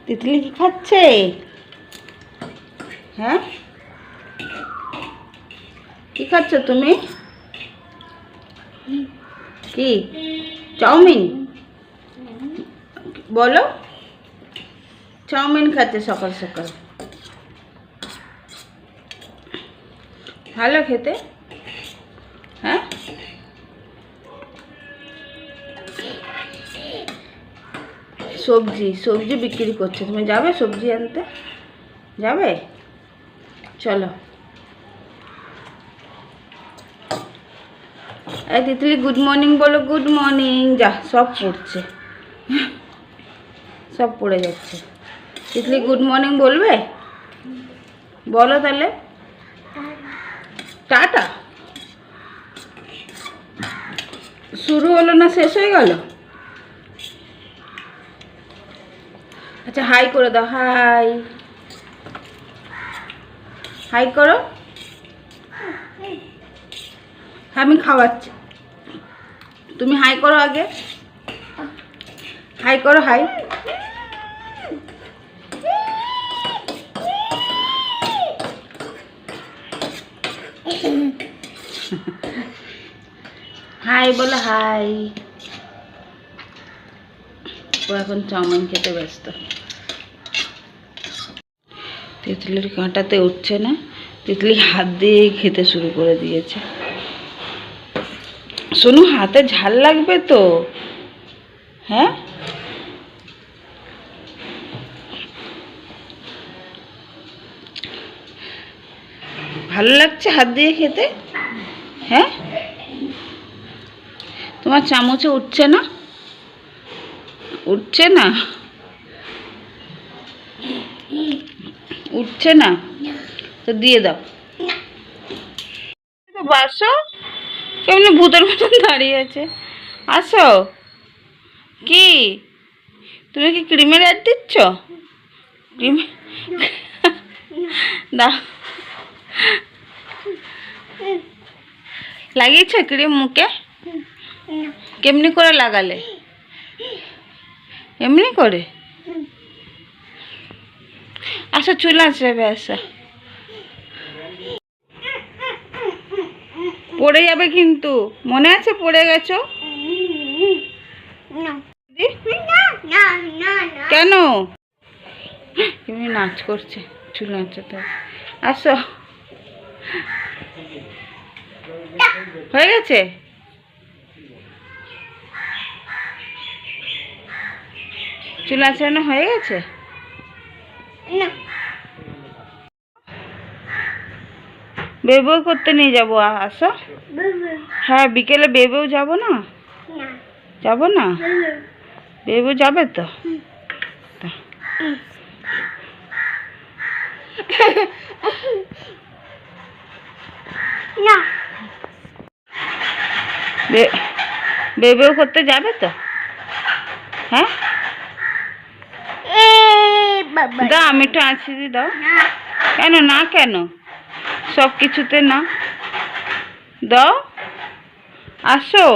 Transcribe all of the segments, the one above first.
তিতলি কি খাচ্ছে? হ্যাঁ, কি খাচ্ছ তুমি? কি চাউমিন? বলো, চাউমিন খাচ্ছে সকাল সকাল। ভালো খেতে। হ্যাঁ, সবজি সবজি বিক্রি করছে। তুমি যাবে সবজি আনতে? যাবে, চলো। এই তিতলি গুড মর্নিং বলো। Good morning. যা, সব পড়ছে, সব পড়ে যাচ্ছে। তিতলি গুড মর্নিং বলবে? বলো তাহলে। টাটা শুরু হলো না শেষ হয়ে গেল? আচ্ছা, হাই করে দাও। হাই, হাই করো। আমি খাওয়াচ্ছি, তুমি হাই করো আগে। হাই করো, হাই। হাই বলো, হাই। ও এখন চাউমিন খেতে ব্যস্ত। তিতলির কাঁটাতে উঠছে না, তিতলি হাত দিয়েই খেতে শুরু করে দিয়েছে। শোনো, হাতে ঝাল লাগবে তো। হ্যাঁ, ভালো লাগছে হাত দিয়ে খেতে? হ্যাঁ, তোমার চামচে উঠছে না? উঠছে না? উঠছে না তো দিয়ে দাও। বাসো, কেমনি ভূতের মতন দাঁড়িয়ে আছে। আসো। কি তুমি কি ক্রিমের অ্যাড দিচ্ছ? ক্রিম দাও। লাগিয়েছে ক্রিম মুখে? কেমনি করে লাগালে? এমনি করে? আচ্ছা, চলে আসবে। আসা, পড়ে যাবে কিন্তু, মনে আছে পড়ে গেছো? কেন? এমনি নাচ করছে, চুল নাচাতে। আসো, হয়ে গেছে? চুল আঁচড়ানো হয়ে গেছে? বেবও করতে নিয়ে যাবো। আসো। হ্যাঁ, বিকেলে বেবেও যাবো না? যাবো না? বেবও যাবে তো? বেবেও করতে যাবে তো? হ্যাঁ, দাও, আমি একটু আঁচড়ে দিয়ে দাও। কেন না? কেন সব কিছুতে না? দাও। আসো,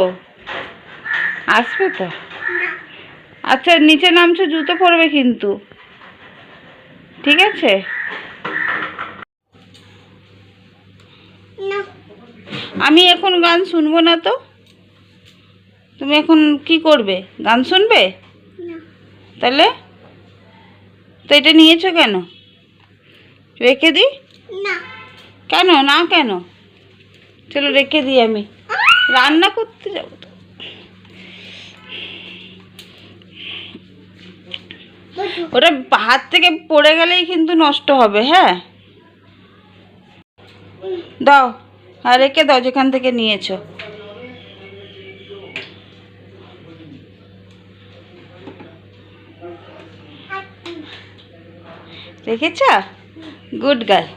আসবে তো? আচ্ছা, নিচে নামছো, জুতো পরবে কিন্তু, ঠিক আছে? আমি এখন গান শুনবো না তো। তুমি এখন কি করবে? গান শুনবে? তাহলে তো এটা নিয়েছো কেন? রেখে দিই? কেন না? কেন? চলো রেখে দিই, আমি রান্না করতে যাবো তো। ওটা হাত থেকে পড়ে গেলেই কিন্তু নষ্ট হবে। হ্যাঁ, দাও। হ্যাঁ, রেখে দাও যেখান থেকে নিয়েছো। রেখেছ? Good girl.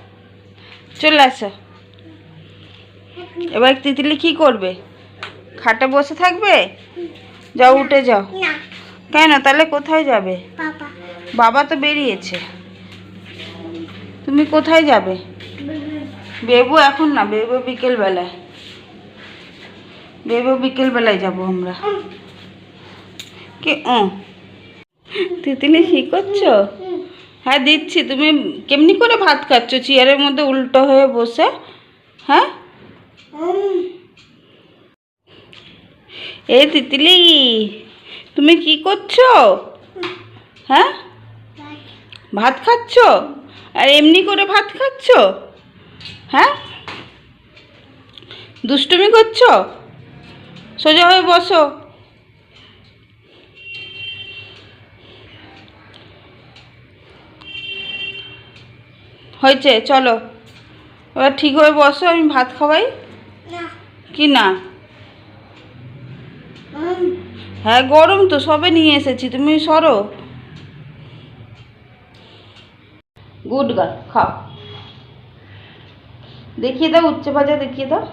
চলে আসো। এবার তিতলি কি করবে? খাটে বসে থাকবে? যাও, উঠে যাও। কেন? তাহলে কোথায় যাবে? বাবা তো বেরিয়েছে। তুমি কোথায় যাবে? বেবু এখন না, বেবু বিকেল বেলায়। বেবু বিকেল বেলায় যাবো আমরা। কি তিতলি কি করছো? হ্যাঁ দিচ্ছি। তুমি কেমনি করে ভাত খাচ্ছ চেয়ারের মধ্যে উল্টো হয়ে বসে? হ্যাঁ এই তিতলি, তুমি কি করছো? হ্যাঁ ভাত খাচ্ছ? আর এমনি করে ভাত খাচ্ছ? হ্যাঁ দুষ্টুমি করছো? সোজা হয়ে বসো। হয়েছে, চলো এবার ঠিক হয়ে বসো, আমি ভাত খাওয়াই। কি না? হ্যাঁ গরম তো, সবে নিয়ে এসেছি, তুমি সরো। গুড গার্ল, খাও। দেখিয়ে দাও উচ্চে ভাজা, দেখিয়ে দাও।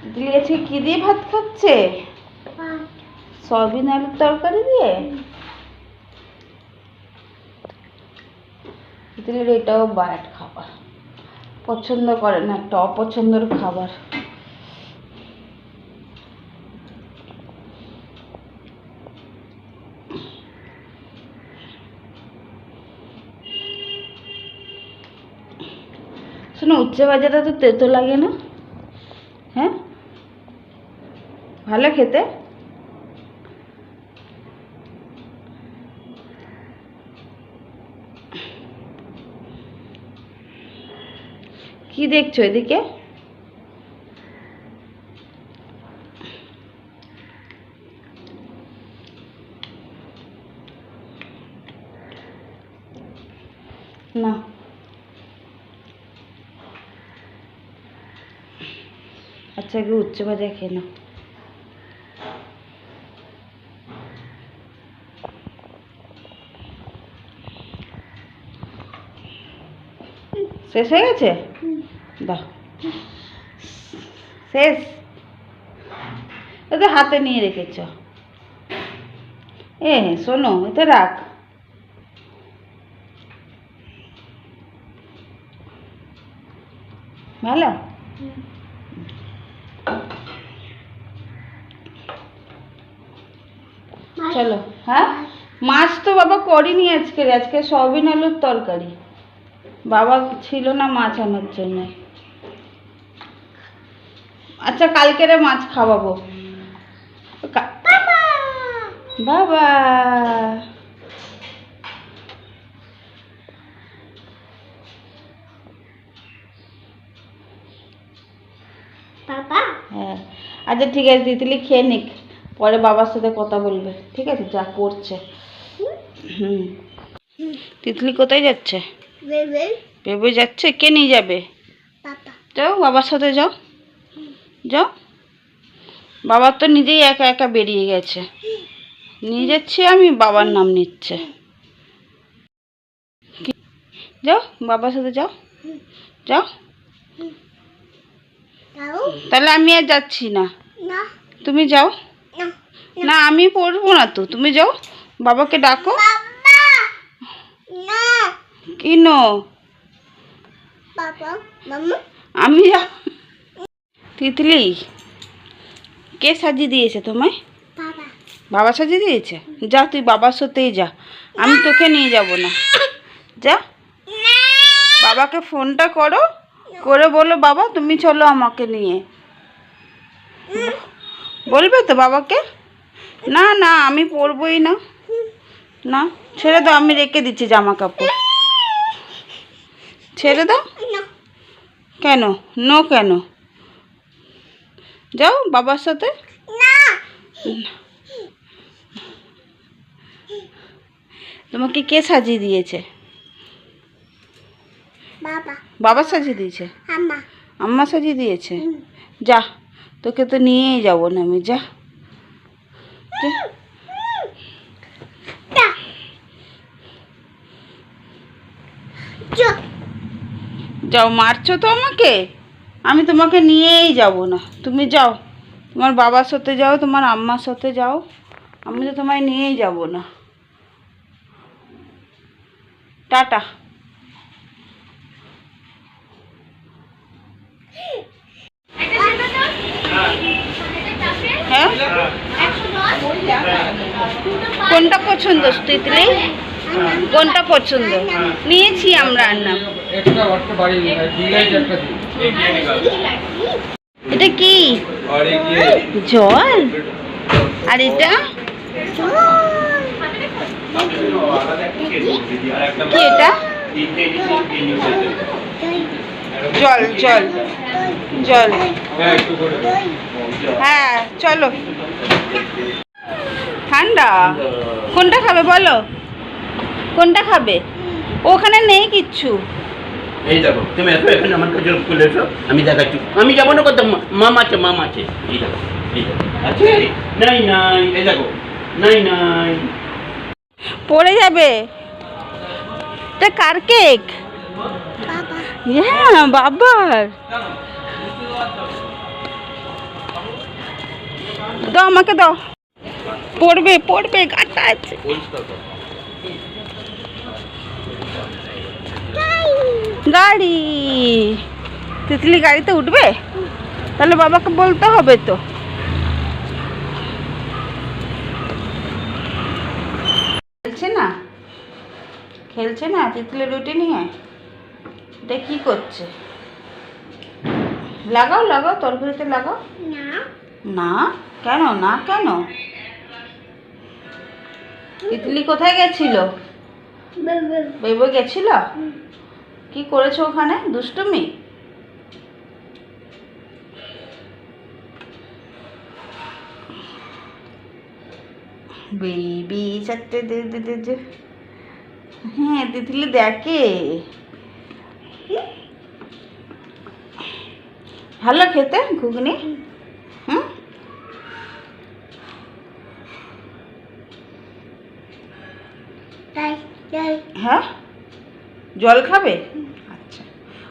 তিতলি আজকে কি দিয়ে ভাত খাচ্ছে? সয়াবিন আলুর তরকারি দিয়ে। তিতলির এটাও ব্যাড খাবার, পছন্দ করে না, একটা অপছন্দের খাবার। শোনো, উচ্ছে ভাজাটা তো তেতো লাগে না? হ্যাঁ ভালো খেতে। কি দেখছো এদিকে? না আচ্ছা আগে উচ্ছে ভাজা খেয়ে নাও। শেষ হয়ে গেছে? দাও, শেষ? ওদের হাতে নিয়ে রেখেছ। শোনো, এতে রাখ। ভালো। চলো। হ্যাঁ মাছ তো বাবা করিনি আজকে, আজকে সয়াবিন আলুর তরকারি। বাবা ছিল না মাছ আনার জন্য। আচ্ছা কালকেরে মাছ খাওয়াবো। বাবা হ্যাঁ আচ্ছা ঠিক আছে, তিতলি খেয়ে নিক, পরে বাবার সাথে কথা বলবে, ঠিক আছে? যা করছে। তিতলি কোথায় যাচ্ছে? বেবে যাচ্ছে। কে নিয়ে যাবে? যাও বাবার সাথে যাও, যাও। বাবার তো নিজেই একা একা বেরিয়ে গেছে, নিয়ে যাচ্ছি আমি, বাবার নাম নিচ্ছে। যাও বাবার সাথে যাও, যাও। তাহলে আমি আর যাচ্ছি না, তুমি যাও। না আমি পড়বো না তো, তুমি যাও, বাবাকে ডাকো। কি নো? আমি যাও। তিতলি কে সাজিয়ে দিয়েছে তোমায়? বাবা সাজিয়ে দিয়েছে। যা তুই বাবার সাথেই যা, আমি তোকে নিয়ে যাব না। যা, বাবাকে ফোনটা করো, করে বলো বাবা তুমি চলো আমাকে নিয়ে। বলবে তো বাবাকে? না না আমি পরবই না। না ছেড়ে দাও, আমি রেখে দিচ্ছি জামা কাপড়, ছেড়ে দাও। কেন নো? কেন? যাও বাবার সাথে। তোমাকে কে সাজিয়ে দিয়েছে? বাবা সাজিয়ে দিয়েছে? আম্মা সাজিয়ে দিয়েছে? যা, তোকে তো নিয়েই যাবো না আমি, যা। যাও, মারছো তো আমাকে, আমি তোমাকে নিয়েই যাব না, তুমি যাও, তোমার বাবার সাথে যাও, তোমার আম্মার সাথে যাও, আমি তো তোমায় নিয়েই যাব না। টাটা। কোনটা পছন্দ তিতলি? কোনটা পছন্দ? নিয়েছি আমরা আর নাম। এটা কি? জল। আর এটা কি? এটা জল জল জল। হ্যাঁ চলো। ঠান্ডা। কোনটা খাবে বলো? কোনটা খাবে? ওখানে নেই কিচ্ছু। এই দেখো তুমি এসো এখানে আমার কাছে চলে এসো, আমি দেখাচ্ছি। আমি যাবো না, কত মাম আছে, মাম আছে। এই দেখো, এই দেখো আছে। নাই নাই, এই দেখো নাই নাই। পড়ে যাবে। এটা কার কেক? হ্যাঁ বাবার। দাও আমাকে দাও। পড়বে পড়বে, গাটা আছে। গাড়ি। তিতলি গাড়িতে উঠবে? তাহলে বাবাকে বলতে হবে তো। খেলছে না, খেলছে না তিতলি রুটি নিয়ে। এটা কি করছে? লাগাও লাগাও, তরকারিতে লাগাও। না কেন? না কেন? তিতলি কোথায় গেছিল? বেবো গেছিল। কি করেছো ওখানে? দুষ্টুমি। বেবি চারটে দে। হ্যাঁ তিতলি দেখে। ভালো খেতে ঘুগনি? হুম। হ্যাঁ জল খাবে? আচ্ছা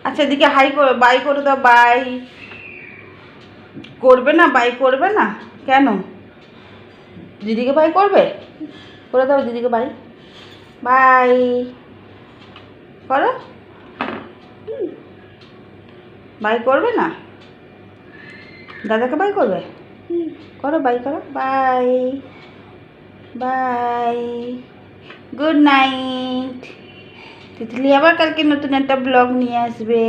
আচ্ছা, এদিকে হাই করে বাই করে দাও। বাই করবে না? বাই করবে না কেন? দিদিকে বাই করবে? করে দাও দিদিকে বাই। বাই করো। বাই করবে না? দাদাকে বাই করবে? করো বাই করো। Bye bye, good night. Titli আবার কালকে নতুন একটা ব্লগ নিয়ে আসবে।